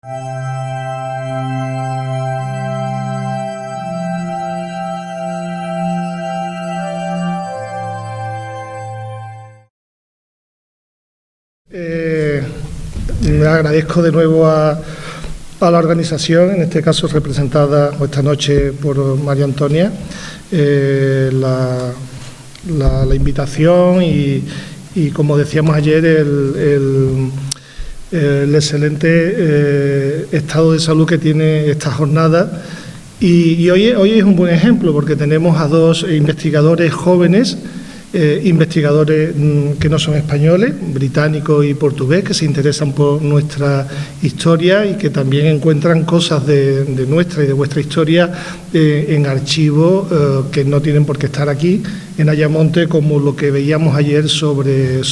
Me agradezco de nuevo a la organización, en este caso representada esta noche por María Antonia, la invitación y como decíamos ayer, el excelente estado de salud que tiene esta jornada. Y hoy es un buen ejemplo porque tenemos a dos investigadores jóvenes, investigadores que no son españoles, británicos y portugués, que se interesan por nuestra historia y que también encuentran cosas de nuestra y de vuestra historia en archivos que no tienen por qué estar aquí en Ayamonte, como lo que veíamos ayer sobre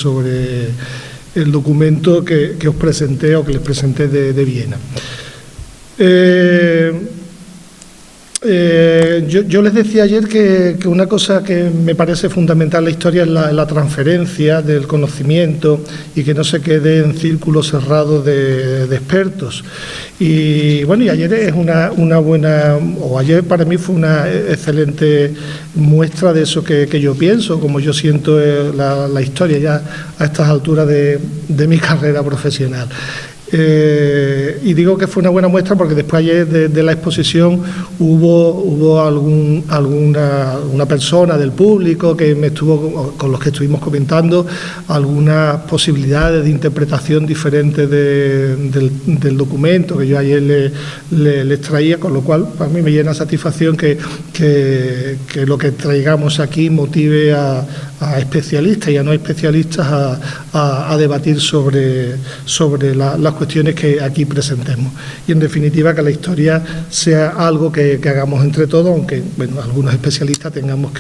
el documento que os presenté o que les presenté de Viena. Yo les decía ayer que una cosa que me parece fundamental en la historia es la transferencia del conocimiento y que no se quede en círculos cerrados de expertos. Y bueno, y ayer es una buena, o ayer para mí fue una excelente muestra de eso que yo pienso, como yo siento la historia ya a estas alturas de mi carrera profesional. Y digo que fue una buena muestra porque después ayer de la exposición hubo una persona del público que con los que estuvimos comentando algunas posibilidades de interpretación diferentes del documento que yo ayer les traía, con lo cual para mí me llena satisfacción que lo que traigamos aquí motive a especialistas y a no especialistas a debatir sobre las cuestiones que aquí presentemos. Y en definitiva que la historia sea algo que hagamos entre todos, aunque bueno, algunos especialistas tengamos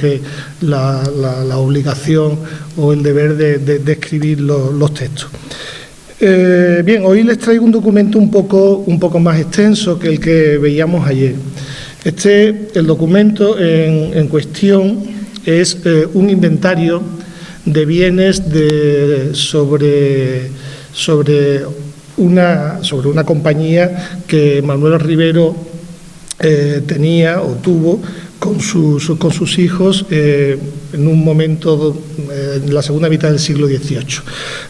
la obligación o el deber de escribir los textos. Bien, hoy les traigo un documento un poco más extenso que el que veíamos ayer. El documento en cuestión es un inventario de bienes sobre una compañía que Manuel Rivero tenía o tuvo con sus hijos en un momento en la segunda mitad del siglo XVIII.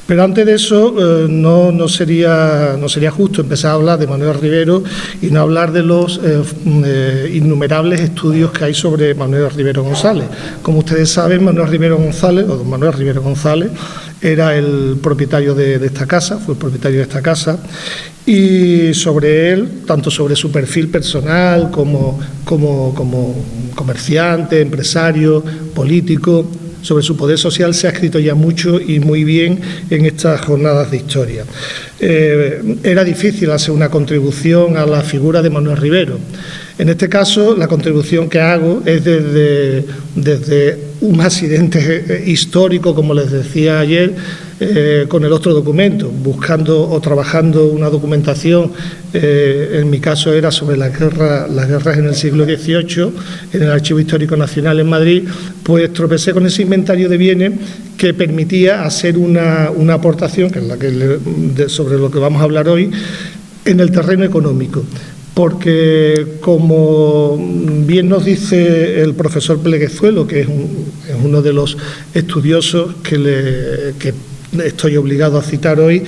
Pero antes de eso no sería justo empezar a hablar de Manuel Rivero y no hablar de los innumerables estudios que hay sobre Manuel Rivero González. Como ustedes saben, Manuel Rivero González, o don Manuel Rivero González, era el propietario de esta casa, fue el propietario de esta casa, y sobre él, tanto sobre su perfil personal como comerciante, empresario, político, sobre su poder social se ha escrito ya mucho y muy bien en estas jornadas de historia. Era difícil hacer una contribución a la figura de Manuel Rivero. En este caso, la contribución que hago es desde un accidente histórico, como les decía ayer, con el otro documento, buscando o trabajando una documentación, en mi caso era sobre las guerras en el siglo XVIII, en el Archivo Histórico Nacional en Madrid, pues tropecé con ese inventario de bienes que permitía hacer una aportación, que es sobre lo que vamos a hablar hoy, en el terreno económico. Porque, como bien nos dice el profesor Pleguezuelo, que es uno de los estudiosos que estoy obligado a citar hoy,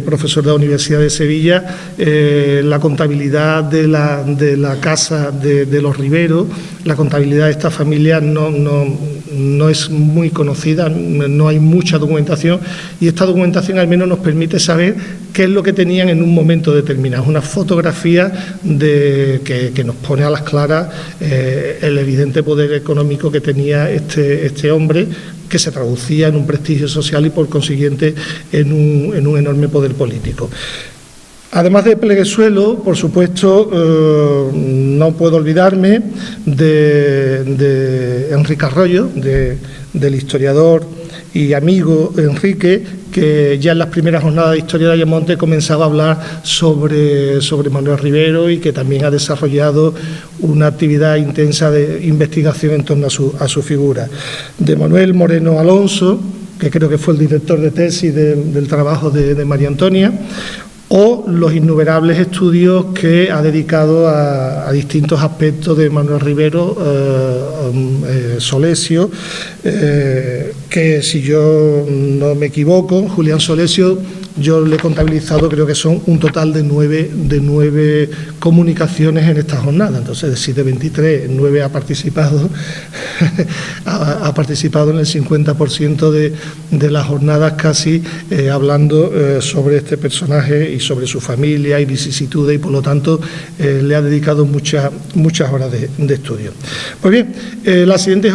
profesor de la Universidad de Sevilla, la contabilidad de la casa de los Rivero, la contabilidad de esta familia no es muy conocida, no hay mucha documentación, y esta documentación al menos nos permite saber qué es lo que tenían en un momento determinado. Una fotografía que nos pone a las claras el evidente poder económico que tenía este hombre, que se traducía en un prestigio social y, por consiguiente, en un enorme poder político. Además de Pleguezuelo, por supuesto, no puedo olvidarme de Enrique Arroyo, del historiador y amigo Enrique, que ya en las primeras jornadas de historia de Ayamonte comenzaba a hablar sobre Manuel Rivero y que también ha desarrollado una actividad intensa de investigación en torno a su figura. De Manuel Moreno Alonso, que creo que fue el director de tesis del trabajo de María Antonia, o los innumerables estudios que ha dedicado a distintos aspectos de Manuel Rivero Solesio, que si yo no me equivoco, Julián Solesio, yo le he contabilizado, creo que son un total de 9 comunicaciones en esta jornada. Entonces, de 23, 9 ha participado, ha participado en el 50% de las jornadas casi, hablando sobre este personaje y sobre su familia y vicisitudes, y por lo tanto le ha dedicado muchas horas de estudio. Pues bien, el accidente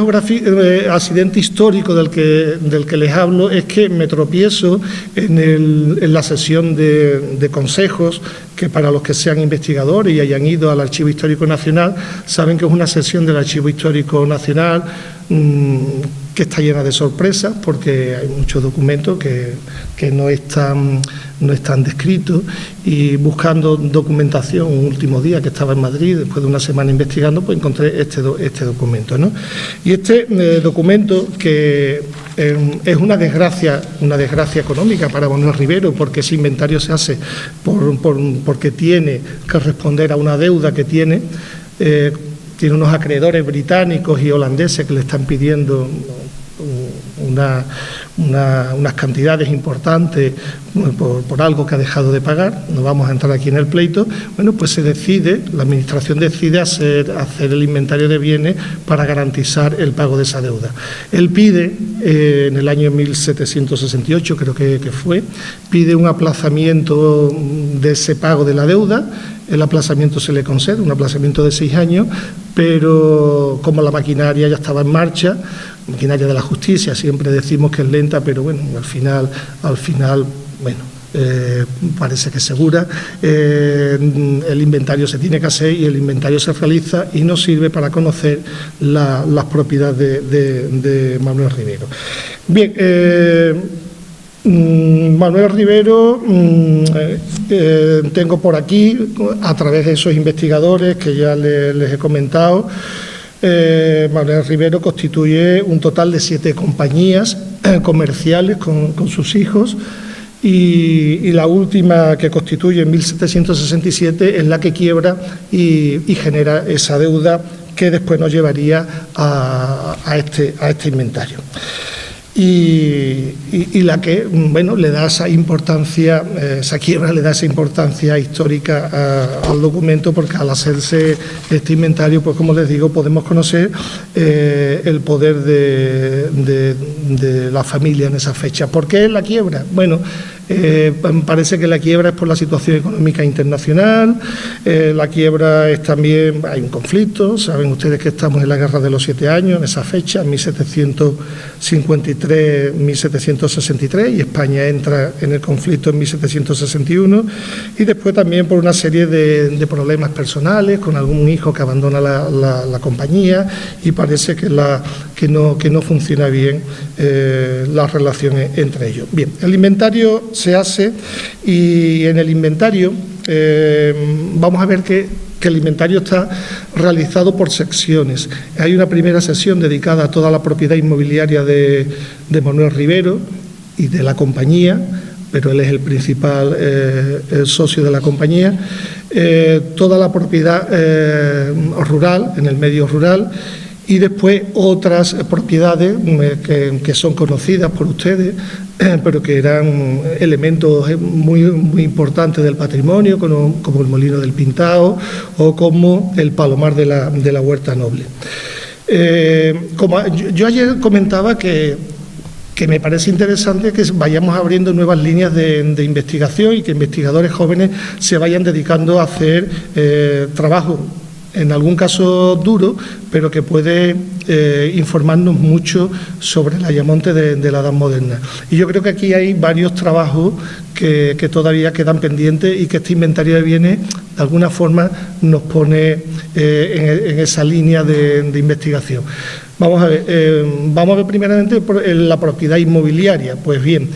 histórico del que les hablo es que me tropiezo en la sesión de consejos, que para los que sean investigadores y hayan ido al Archivo Histórico Nacional, saben que es una sesión del Archivo Histórico Nacional que está llena de sorpresas, porque hay muchos documentos que no están descritos, y buscando documentación un último día que estaba en Madrid, después de una semana investigando, pues encontré este documento, ¿no? Y este documento, que es una desgracia económica para Manuel Rivero, porque ese inventario se hace porque tiene que responder a una deuda que tiene unos acreedores británicos y holandeses que le están pidiendo unas cantidades importantes por algo que ha dejado de pagar. No vamos a entrar aquí en el pleito. Bueno, pues la Administración decide hacer el inventario de bienes para garantizar el pago de esa deuda. Él pide, en el año 1768, creo que pide un aplazamiento de ese pago de la deuda. El aplazamiento se le concede, un aplazamiento de 6 años, pero como la maquinaria ya estaba en marcha, maquinaria de la justicia, siempre decimos que es lenta, pero bueno, al final, bueno, parece que es segura. El inventario se tiene que hacer, y el inventario se realiza y nos sirve para conocer las propiedades de Manuel Rivero. Bien, Manuel Rivero, tengo por aquí, a través de esos investigadores que ya les he comentado, Manuel Rivero constituye un total de 7 compañías comerciales con sus hijos, y la última, que constituye en 1767, es la que quiebra y genera esa deuda que después nos llevaría a este inventario. Y la que, bueno, le da esa importancia, esa quiebra le da esa importancia histórica al documento, porque al hacerse este inventario, pues como les digo, podemos conocer el poder de la familia en esa fecha. ¿Por qué la quiebra? Bueno, parece que la quiebra es por la situación económica internacional. La quiebra es también, hay un conflicto, saben ustedes que estamos en la Guerra de los 7 años, en esa fecha, 1753-1763, y España entra en el conflicto en 1761, y después también por una serie de problemas personales, con algún hijo que abandona la compañía, y parece que no funciona bien las relaciones entre ellos. Bien, el inventario se hace, y en el inventario vamos a ver que el inventario está realizado por secciones. Hay una primera sección dedicada a toda la propiedad inmobiliaria de Manuel Rivero y de la compañía, pero él es el principal socio de la compañía. Toda la propiedad rural, en el medio rural, y después otras propiedades que son conocidas por ustedes, pero que eran elementos muy importantes del patrimonio, como el Molino del Pintao o como el Palomar de la Huerta Noble. Como yo ayer comentaba que me parece interesante que vayamos abriendo nuevas líneas de investigación, y que investigadores jóvenes se vayan dedicando a hacer trabajo, en algún caso duro, pero que puede informarnos mucho sobre el Ayamonte de la Edad Moderna. Y yo creo que aquí hay varios trabajos que todavía quedan pendientes, y que este inventario de bienes de alguna forma nos pone en esa línea de investigación. Vamos a ver primeramente la propiedad inmobiliaria. Pues bien,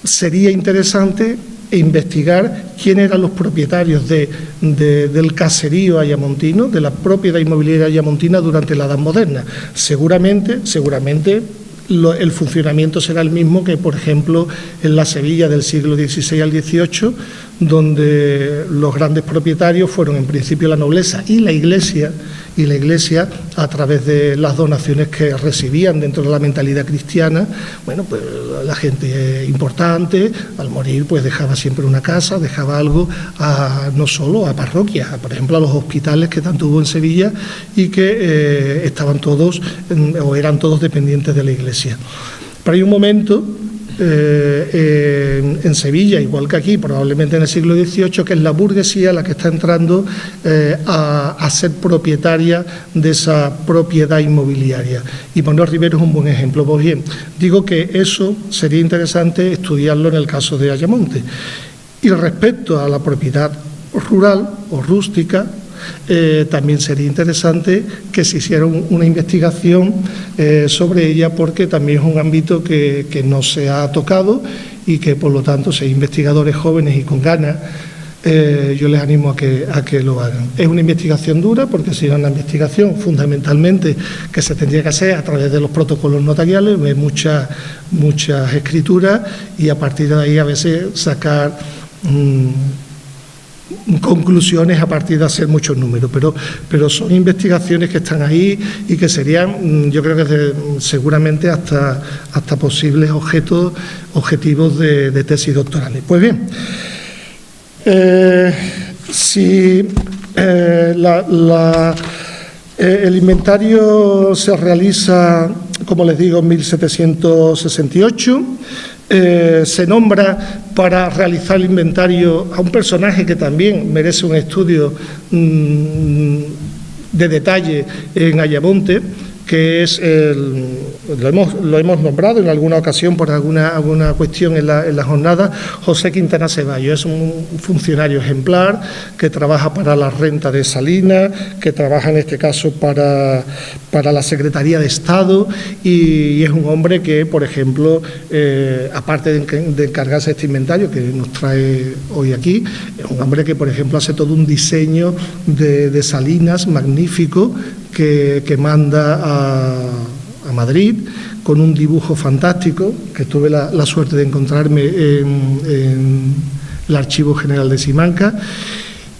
sería interesante investigar quién eran los propietarios del caserío ayamontino, de la propiedad inmobiliaria ayamontina durante la Edad Moderna. Seguramente el funcionamiento será el mismo que, por ejemplo, en la Sevilla del siglo XVI al XVIII, donde los grandes propietarios fueron en principio la nobleza y la Iglesia, a través de las donaciones que recibían dentro de la mentalidad cristiana. Bueno, pues la gente importante, al morir, pues dejaba siempre una casa, dejaba algo, no solo a parroquias, por ejemplo, a los hospitales que tanto hubo en Sevilla y que estaban todos, o eran todos dependientes de la Iglesia. Pero hay un momento en Sevilla, igual que aquí, probablemente en el siglo XVIII, que es la burguesía la que está entrando a ser propietaria de esa propiedad inmobiliaria. Y Manuel Rivero es un buen ejemplo. Pues bien, digo que eso sería interesante estudiarlo en el caso de Ayamonte. Y respecto a la propiedad rural o rústica, también sería interesante que se hiciera una investigación sobre ella, porque también es un ámbito que no se ha tocado y que, por lo tanto, si hay investigadores jóvenes y con ganas, yo les animo a que lo hagan. Es una investigación dura, porque sería una investigación fundamentalmente que se tendría que hacer a través de los protocolos notariales, de muchas escrituras, y a partir de ahí a veces sacar conclusiones a partir de hacer muchos números, pero son investigaciones que están ahí y que serían, yo creo que seguramente hasta posibles objetivos de tesis doctorales. Pues bien, si el inventario se realiza, como les digo, en 1768, se nombra para realizar el inventario a un personaje que también merece un estudio de detalle en Ayamonte, que es lo hemos nombrado en alguna ocasión por alguna cuestión en la jornada, José Quintana Ceballos. Es un funcionario ejemplar que trabaja para la renta de Salinas, que trabaja en este caso para la Secretaría de Estado, y es un hombre que, por ejemplo, aparte de encargarse de este inventario que nos trae hoy aquí, es un hombre que, por ejemplo, hace todo un diseño de Salinas magnífico que manda a Madrid, con un dibujo fantástico que tuve la suerte de encontrarme en el Archivo General de Simancas.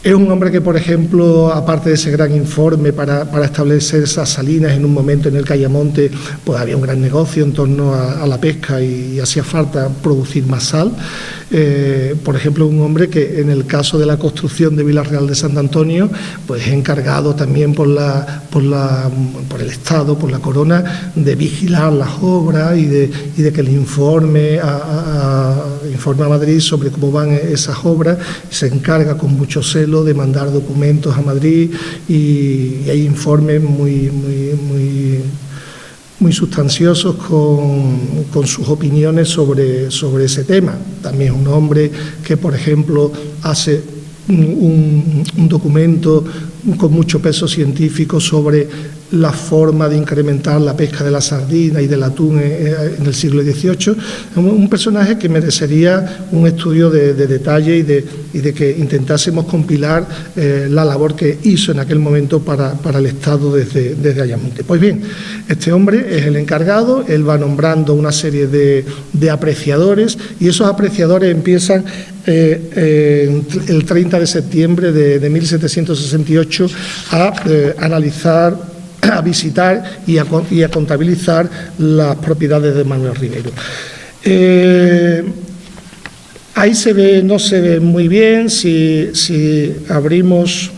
Es un hombre que, por ejemplo, aparte de ese gran informe para establecer esas salinas en un momento en el que Ayamonte pues había un gran negocio en torno a la pesca y hacía falta producir más sal, por ejemplo, un hombre que en el caso de la construcción de Vilarreal de Sant Antonio pues es encargado también por el Estado, por la Corona, de vigilar las obras y de que le informe a Madrid sobre cómo van esas obras. Se encarga con mucho celo de mandar documentos a Madrid y hay informes muy sustanciosos con sus opiniones sobre ese tema. También es un hombre que, por ejemplo, hace un documento con mucho peso científico sobre la forma de incrementar la pesca de la sardina y del atún en el siglo XVIII. Un personaje que merecería un estudio de detalle y de que intentásemos compilar la labor que hizo en aquel momento para el Estado desde Ayamonte. Pues bien, este hombre es el encargado, él va nombrando una serie de apreciadores, y esos apreciadores empiezan el 30 de septiembre de 1768 a analizar, a visitar y a contabilizar las propiedades de Manuel Rivero. Ahí no se ve muy bien. Si abrimos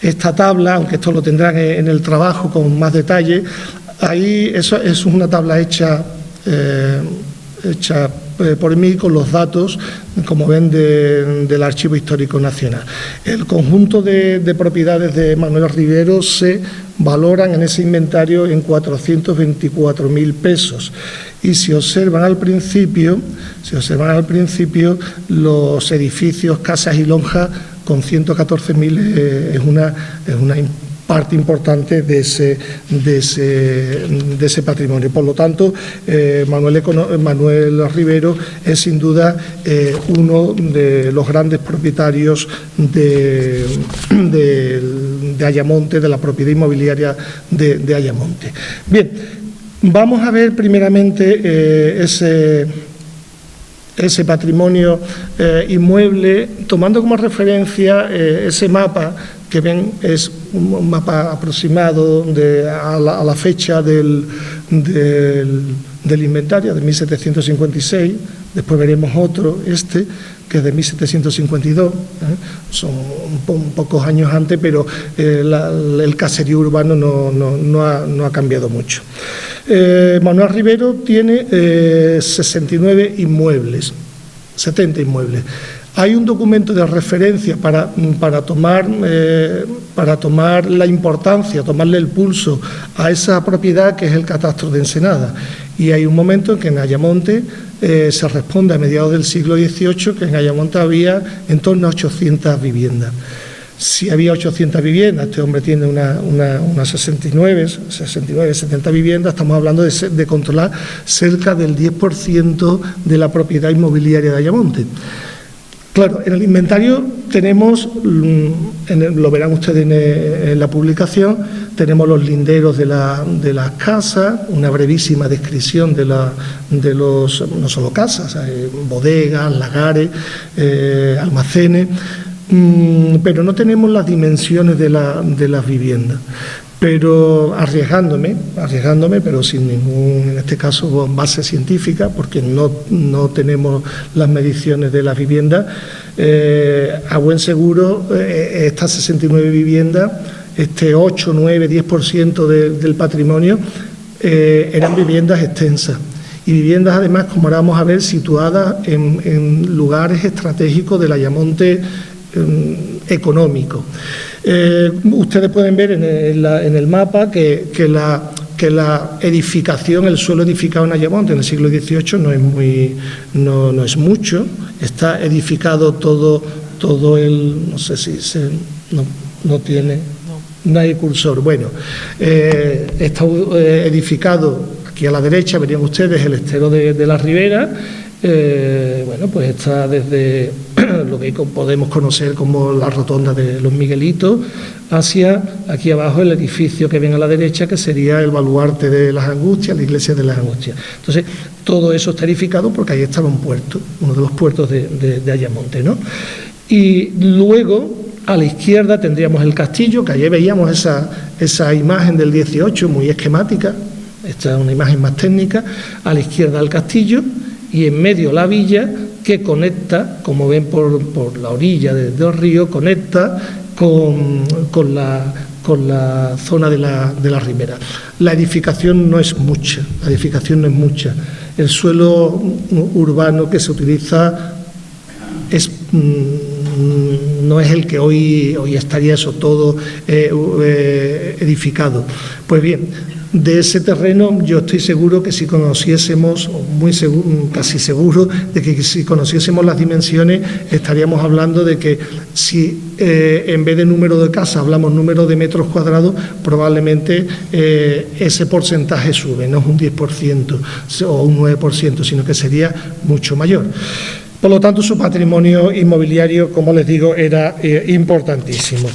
esta tabla, aunque esto lo tendrán en el trabajo con más detalle, ahí eso es una tabla hecha por mí con los datos, como ven, del Archivo Histórico Nacional. El conjunto de propiedades de Manuel Rivero se valoran en ese inventario en 424.000 pesos. Y si observan al principio los edificios, casas y lonjas, con 114.000 es una parte importante de ese patrimonio. Por lo tanto, Manuel Rivero es sin duda uno de los grandes propietarios de Ayamonte, de la propiedad inmobiliaria de Ayamonte. Bien, vamos a ver primeramente ese patrimonio inmueble, tomando como referencia ese mapa que ven, es un mapa aproximado a la fecha del inventario, de 1756, después veremos otro, que es de 1752, son pocos años antes, pero el caserío urbano no ha cambiado mucho. Manuel Rivero tiene 69 inmuebles, 70 inmuebles. Hay un documento de referencia para tomar la importancia, tomarle el pulso a esa propiedad, que es el catastro de Ensenada. Y hay un momento en que en Ayamonte se responde a mediados del siglo XVIII que en Ayamonte había en torno a 800 viviendas. Si había 800 viviendas, este hombre tiene unas 69, 70 viviendas, estamos hablando de controlar cerca del 10% de la propiedad inmobiliaria de Ayamonte. Claro, en el inventario tenemos, lo verán ustedes en la publicación, tenemos los linderos de las casas, una brevísima descripción de los, no solo casas, bodegas, lagares, almacenes, pero no tenemos las dimensiones de las viviendas. Pero arriesgándome, pero sin ningún, en este caso, base científica, porque no tenemos las mediciones de las viviendas, a buen seguro, estas 69 viviendas, este 8, 9, 10% del patrimonio, eran viviendas extensas. Y viviendas, además, como ahora vamos a ver, situadas en lugares estratégicos del Ayamonte económico. Ustedes pueden ver en el mapa que la edificación, el suelo edificado en Ayamonte en el siglo XVIII no es mucho. Está edificado todo el, no sé si no tiene, no hay cursor. Bueno, está edificado aquí a la derecha, verían ustedes el estero de la Ribera. Bueno, pues está desde lo que podemos conocer como la rotonda de los Miguelitos hacia aquí abajo el edificio que ven a la derecha, que sería el baluarte de las Angustias, la iglesia de las Angustias. Entonces, todo eso está edificado porque ahí estaba un puerto, uno de los puertos de Ayamonte, ¿no? Y luego, a la izquierda tendríamos el castillo, que ayer veíamos esa imagen del 18 muy esquemática. Esta es una imagen más técnica. A la izquierda el castillo y en medio la villa, que conecta, como ven por la orilla del río, conecta con la zona de la ribera. La edificación no es mucha, El suelo urbano que se utiliza no es el que hoy estaría eso todo edificado. Pues bien, de ese terreno yo estoy seguro que si conociésemos, casi seguro de que si conociésemos las dimensiones, estaríamos hablando de que si en vez de número de casas hablamos número de metros cuadrados, probablemente ese porcentaje sube, no es un 10% o un 9%, sino que sería mucho mayor. Por lo tanto, su patrimonio inmobiliario, como les digo, era importantísimo.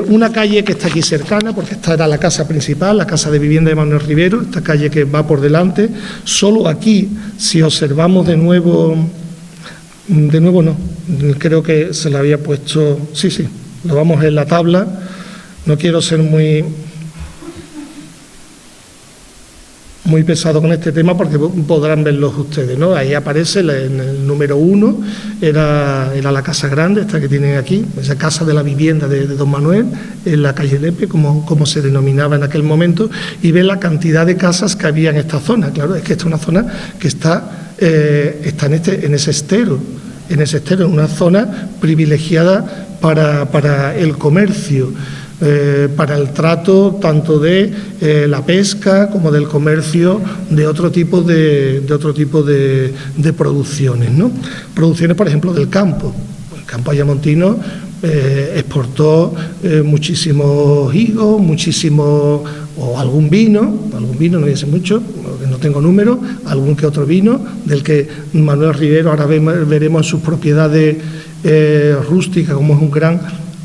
Una calle que está aquí cercana, porque esta era la casa principal, la casa de vivienda de Manuel Rivero, esta calle que va por delante. Solo aquí, si observamos de nuevo no, creo que se la había puesto, sí, lo vamos en la tabla, no quiero ser muy pesado con este tema porque podrán verlos ustedes, ¿no? Ahí aparece en el número 1, era la casa grande, esta que tienen aquí, esa casa de la vivienda de don Manuel, en la calle Lepe, como se denominaba en aquel momento, y ven la cantidad de casas que había en esta zona. Claro, es que esta es una zona que está en ese estero, en una zona privilegiada para el comercio. Para el trato tanto de la pesca como del comercio de otro tipo de producciones, ¿no? Producciones, por ejemplo, del campo. El campo ayamontino exportó muchísimos higos, o algún vino, no dice mucho, porque no tengo número, algún que otro vino, del que Manuel Rivero ahora veremos en sus propiedades rústicas, como es un gran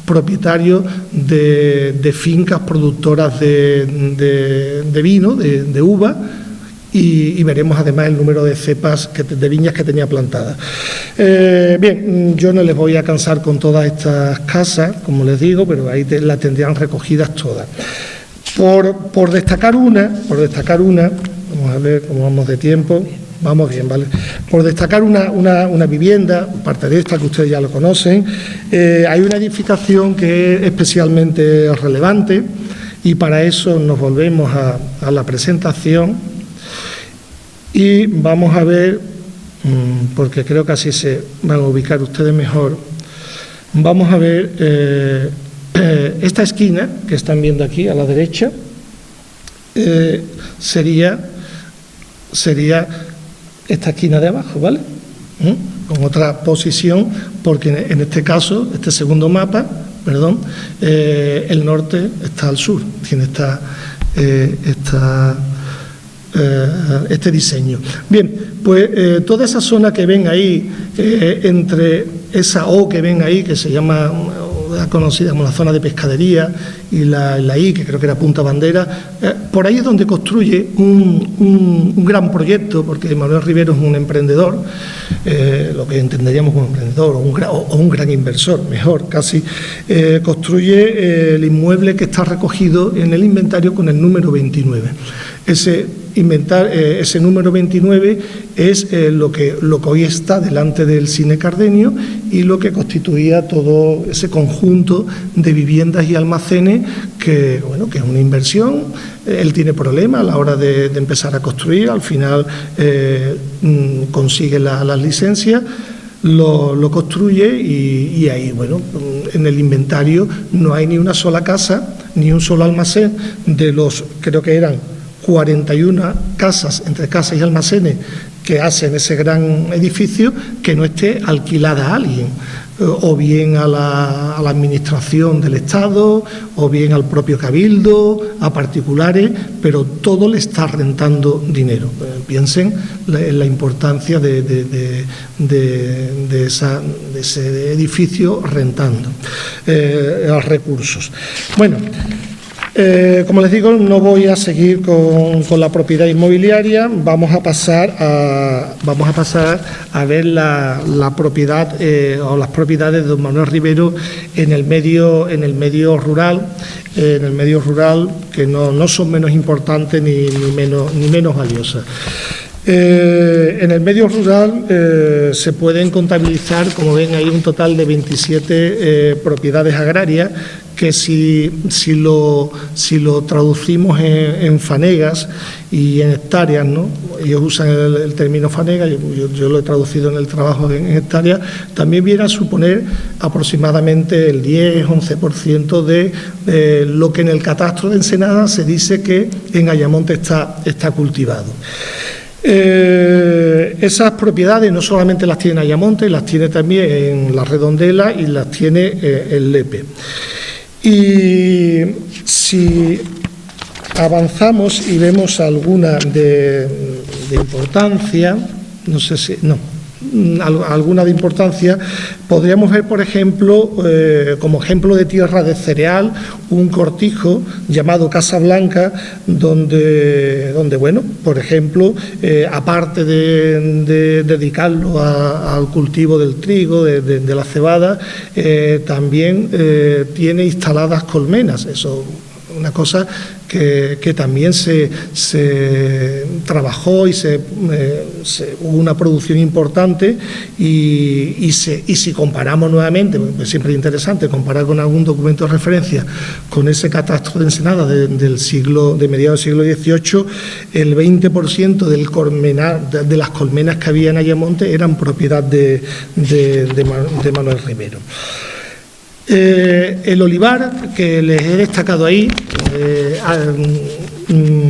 propietario de fincas productoras de vino, de uva, y veremos además el número de cepas de viñas que tenía plantadas. Bien, yo no les voy a cansar con todas estas casas, como les digo, pero ahí las tendrían recogidas todas. Por destacar una, vamos a ver cómo vamos de tiempo. Vamos bien, ¿vale? Por destacar una vivienda, aparte de esta que ustedes ya lo conocen, hay una edificación que es especialmente relevante, y para eso nos volvemos a la presentación y vamos a ver, porque creo que así se van a ubicar ustedes mejor, vamos a ver esta esquina que están viendo aquí a la derecha, sería esta esquina de abajo, ¿vale? Con otra posición, porque en este caso, este segundo mapa, perdón, el norte está al sur, tiene este diseño. Bien, pues toda esa zona que ven ahí, entre esa O que ven ahí, que se llama, conocida como la zona de pescadería, y la I, que creo que era Punta Bandera, por ahí es donde construye un gran proyecto, porque Manuel Rivero es un emprendedor, lo que entenderíamos como emprendedor, o un gran inversor, mejor casi, construye el inmueble que está recogido en el inventario con el número 29. Ese número 29 es lo que hoy está delante del Cine Cardenio y lo que constituía todo ese conjunto de viviendas y almacenes que es una inversión. Él tiene problemas a la hora de empezar a construir, al final consigue las licencias, lo construye y ahí, en el inventario no hay ni una sola casa, ni un solo almacén de los, creo que eran 41 casas, entre casas y almacenes, que hacen ese gran edificio, que no esté alquilada a alguien, o bien a la administración del Estado, o bien al propio Cabildo, a particulares, pero todo le está rentando dinero. Piensen en la importancia de ese edificio rentando los recursos. Bueno, como les digo, no voy a seguir con la propiedad inmobiliaria. Vamos a pasar a ver la propiedad o las propiedades de don Manuel Rivero en el medio rural, que no son menos importantes ni menos valiosas. En el medio rural se pueden contabilizar, como ven ahí, un total de 27 propiedades agrarias, que si lo traducimos en fanegas y en hectáreas, ¿no? Ellos usan el término fanega, yo lo he traducido en el trabajo en hectáreas, también viene a suponer aproximadamente el 10-11% de lo que en el catastro de Ensenada se dice que en Ayamonte está cultivado. Esas propiedades no solamente las tiene Ayamonte, las tiene también en La Redondela y las tiene en Lepe. Y si avanzamos y vemos alguna de importancia, alguna de importancia, podríamos ver, por ejemplo, como ejemplo de tierra de cereal, un cortijo llamado Casa Blanca, donde por ejemplo, aparte de dedicarlo al cultivo del trigo, de la cebada, también tiene instaladas colmenas. Eso, una cosa que también se trabajó y hubo una producción importante, y si comparamos nuevamente, pues siempre es interesante comparar con algún documento de referencia con ese catastro de Ensenada de mediados del siglo XVIII, el 20% de las colmenas que había en Ayamonte eran propiedad de Manuel Rivero. El olivar que les he destacado ahí,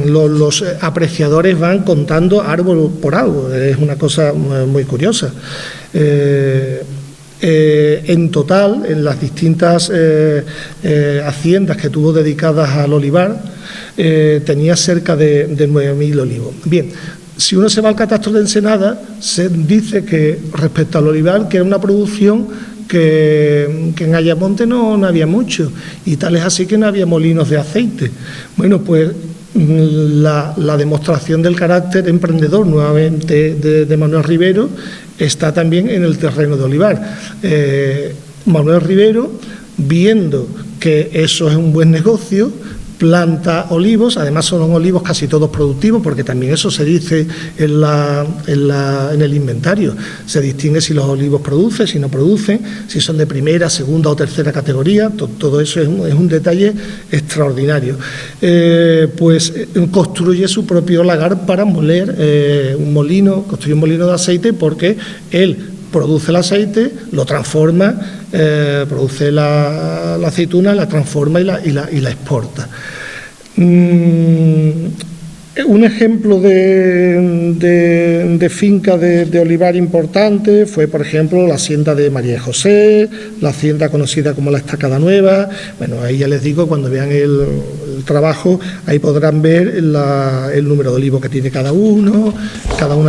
los apreciadores van contando árbol por árbol, es una cosa muy curiosa. En total, en las distintas haciendas que tuvo dedicadas al olivar, tenía cerca de 9.000 olivos. Bien, si uno se va al catastro de Ensenada, se dice que respecto al olivar, que era una producción que en Ayamonte no había mucho, y tal es así que no había molinos de aceite. Bueno, pues la demostración del carácter emprendedor nuevamente de Manuel Rivero está también en el terreno de olivar. Manuel Rivero, viendo que eso es un buen negocio, planta olivos, además son olivos casi todos productivos, porque también eso se dice en el inventario. Se distingue si los olivos producen, si no producen, si son de primera, segunda o tercera categoría. Todo eso es un detalle extraordinario. Pues construye su propio lagar para moler construye un molino de aceite, porque él produce el aceite, lo transforma, produce la aceituna, la transforma y la exporta. Un ejemplo de finca de olivar importante fue, por ejemplo, la hacienda de María y José, la hacienda conocida como la Estacada Nueva. Bueno, ahí ya les digo, cuando vean el trabajo, ahí podrán ver el número de olivos que tiene cada una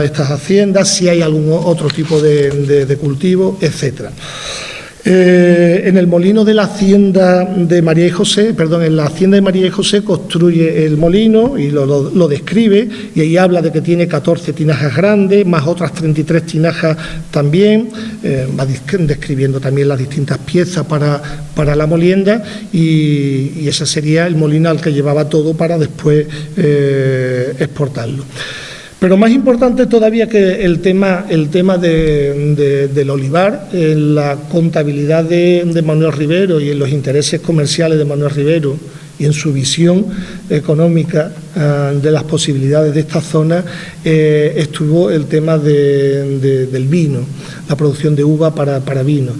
de estas haciendas, si hay algún otro tipo de cultivo, etcétera. En el molino de la hacienda de María y José, en la hacienda de María y José construye el molino y lo describe, y ahí habla de que tiene 14 tinajas grandes, más otras 33 tinajas también, va describiendo también las distintas piezas para la molienda, y ese sería el molino al que llevaba todo para después exportarlo. Pero más importante todavía que el tema del olivar, en la contabilidad de Manuel Rivero y en los intereses comerciales de Manuel Rivero y en su visión económica de las posibilidades de esta zona, estuvo el tema del vino, la producción de uva para vino.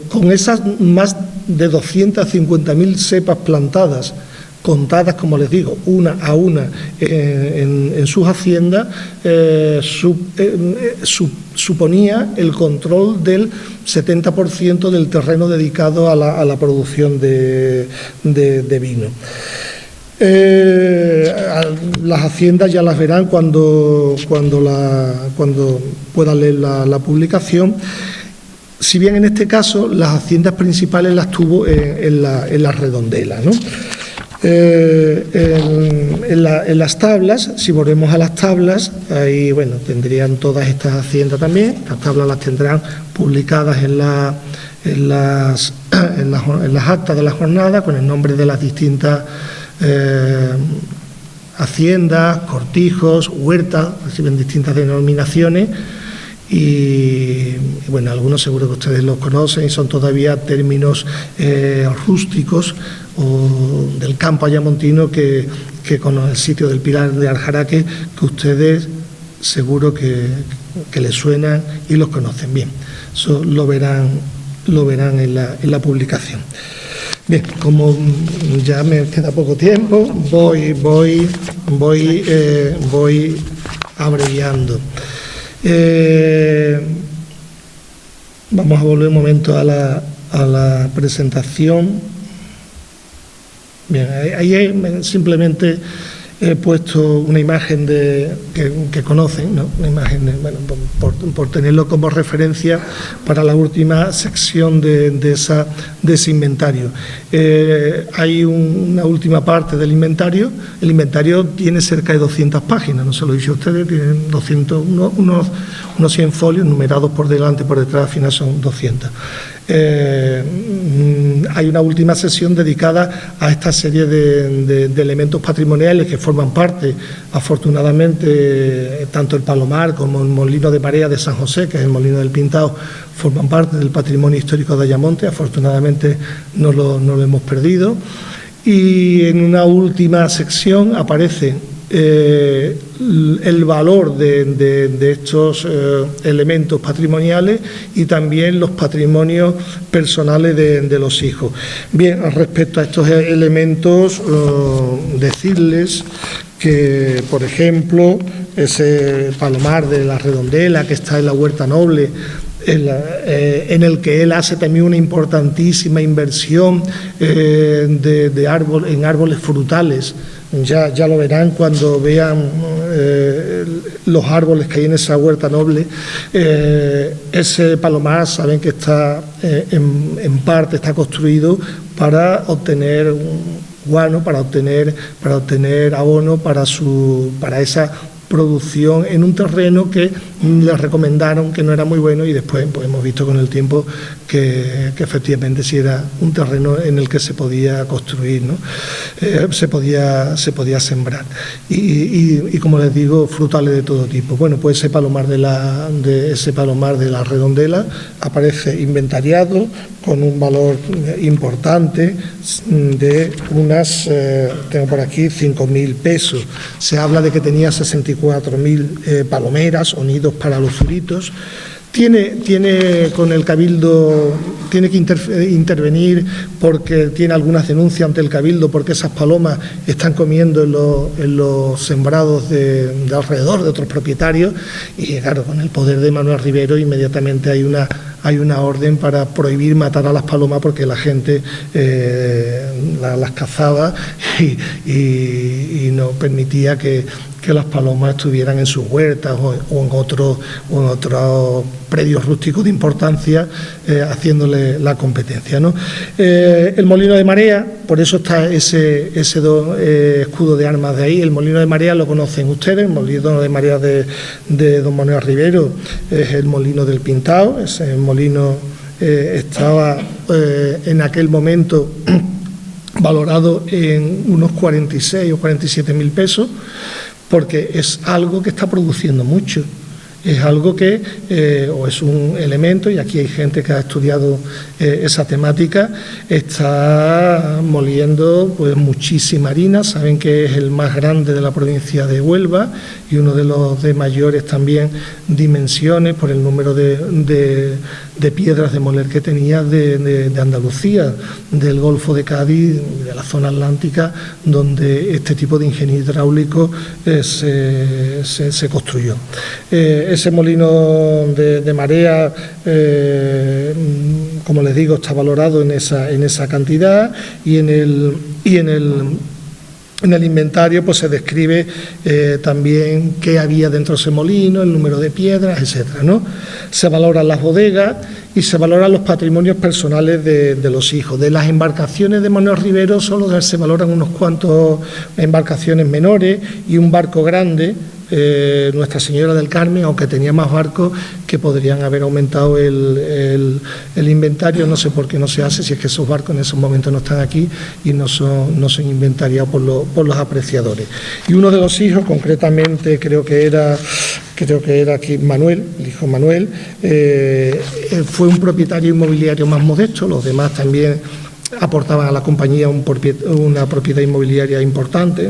Con esas más de 250.000 cepas plantadas, contadas, como les digo, una a una en sus haciendas, suponía el control del 70% del terreno dedicado a la producción de vino. Las haciendas ya las verán cuando puedan leer la publicación. Si bien en este caso las haciendas principales las tuvo en la redondela, ¿no? En las tablas, si volvemos a las tablas, ahí tendrían todas estas haciendas también. Las tablas las tendrán publicadas en las actas de la jornada, con el nombre de las distintas haciendas, cortijos, huertas, reciben distintas denominaciones. Y algunos seguro que ustedes los conocen y son todavía términos rústicos o del campo ayamontino que con el sitio del Pilar de Aljaraque, que ustedes seguro que les suenan y los conocen bien. Eso lo verán en la publicación. Bien, como ya me queda poco tiempo, voy abreviando. Vamos a volver un momento a la presentación. Bien, ahí simplemente he puesto una imagen que conocen, ¿no? Una imagen, por tenerlo como referencia para la última sección de ese inventario. Hay una última parte del inventario. El inventario tiene cerca de 200 páginas, no se lo he dicho a ustedes, tienen unos 100 folios numerados por delante y por detrás, al final son 200. Hay una última sesión dedicada a esta serie de elementos patrimoniales que forman parte, afortunadamente, tanto el Palomar como el Molino de Marea de San José, que es el Molino del Pintao, forman parte del patrimonio histórico de Ayamonte. Afortunadamente no lo hemos perdido. Y en una última sección aparece el valor de estos elementos patrimoniales y también los patrimonios personales de los hijos. Bien, respecto a estos elementos, decirles que, por ejemplo, ese palomar de la Redondela que está en la Huerta Noble, en el que él hace también una importantísima inversión en árboles frutales. Ya lo verán cuando vean los árboles que hay en esa huerta noble. Ese palomar, saben que está en parte está construido para obtener guano, para obtener abono para esa producción en un terreno que les recomendaron que no era muy bueno, y después pues hemos visto con el tiempo que efectivamente sí era un terreno en el que se podía construir, ¿no? Se podía sembrar y como les digo, frutales de todo tipo. Bueno, pues ese palomar de la Redondela aparece inventariado con un valor importante de unas, tengo por aquí, 5.000 pesos. Se habla de que tenía 64.000 palomeras o nidos para los zuritos. Tiene con el Cabildo, tiene que intervenir porque tiene algunas denuncias ante el Cabildo porque esas palomas están comiendo en los sembrados de alrededor de otros propietarios, y claro, con el poder de Manuel Rivero inmediatamente hay una orden para prohibir matar a las palomas porque la gente las cazaba y no permitía que las palomas estuvieran en sus huertas o en otros predios rústicos de importancia, haciéndole la competencia, ¿no? El molino de marea, por eso está ese escudo de armas de ahí. El molino de marea lo conocen ustedes, el molino de marea de don Manuel Rivero es el molino del Pintao. Ese molino estaba en aquel momento valorado en unos 46 o 47.000 pesos, porque es algo que está produciendo mucho. Es algo que, o es un elemento, y aquí hay gente que ha estudiado esa temática, está moliendo pues muchísima harina. Saben que es el más grande de la provincia de Huelva y uno de los de mayores también dimensiones por el número de piedras de moler que tenía de Andalucía, del Golfo de Cádiz, de la zona atlántica, donde este tipo de ingenio hidráulico se construyó. Ese molino de marea, como les digo, está valorado en esa cantidad, y en el inventario pues se describe también qué había dentro de ese molino, el número de piedras, etcétera, ¿no? Se valoran las bodegas y se valoran los patrimonios personales de los hijos. De las embarcaciones de Manuel Rivero solo se valoran unos cuantos embarcaciones menores y un barco grande, Nuestra Señora del Carmen, aunque tenía más barcos que podrían haber aumentado el inventario. No sé por qué no se hace, si es que esos barcos en esos momentos no están aquí y no son inventariados por los apreciadores. Y uno de los hijos, concretamente creo que era aquí Manuel, el hijo Manuel, fue un propietario inmobiliario más modesto. Los demás también aportaban a la compañía una propiedad inmobiliaria importante,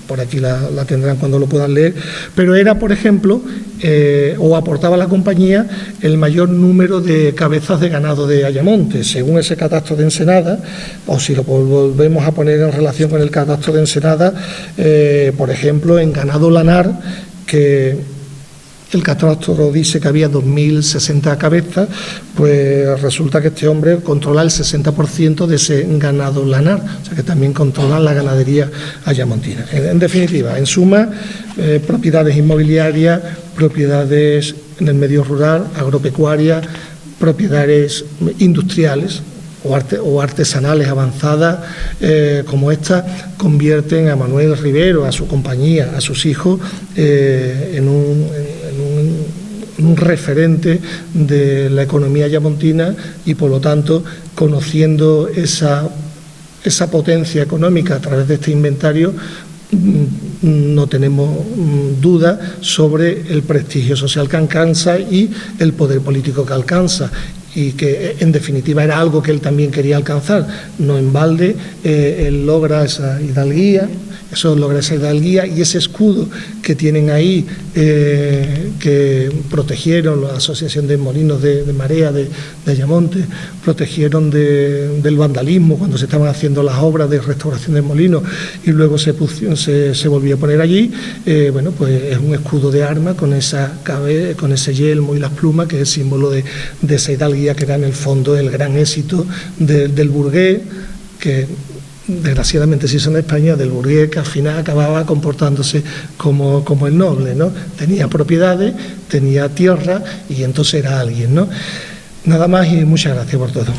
por aquí la tendrán cuando lo puedan leer, pero era, por ejemplo, o aportaba a la compañía el mayor número de cabezas de ganado de Ayamonte, según ese catastro de Ensenada, o si lo volvemos a poner en relación con el catastro de Ensenada, por ejemplo, en ganado lanar, que el catastro dice que había 2.060 cabezas, pues resulta que este hombre controla el 60% de ese ganado lanar, o sea que también controla la ganadería ayamontina. En definitiva, en suma, propiedades inmobiliarias, propiedades en el medio rural, agropecuarias, propiedades industriales o artesanales avanzadas como esta, convierten a Manuel Rivero, a su compañía, a sus hijos, en un referente de la economía ayamontina, y por lo tanto, conociendo esa potencia económica a través de este inventario, no tenemos duda sobre el prestigio social que alcanza y el poder político que alcanza. y que en definitiva era algo que él también quería alcanzar. No en balde él logra esa hidalguía, y ese escudo que tienen ahí, que protegieron la Asociación de Molinos de Marea de Ayamonte, protegieron del vandalismo cuando se estaban haciendo las obras de restauración de molinos y luego se volvió a poner allí. Bueno, pues es un escudo de armas con ese yelmo y las plumas, que es símbolo de esa hidalguía, que era en el fondo el gran éxito del burgués, que desgraciadamente se hizo en España, del burgués que al final acababa comportándose como el noble, ¿no? Tenía propiedades, tenía tierra y entonces era alguien, ¿no? Nada más y muchas gracias por todo.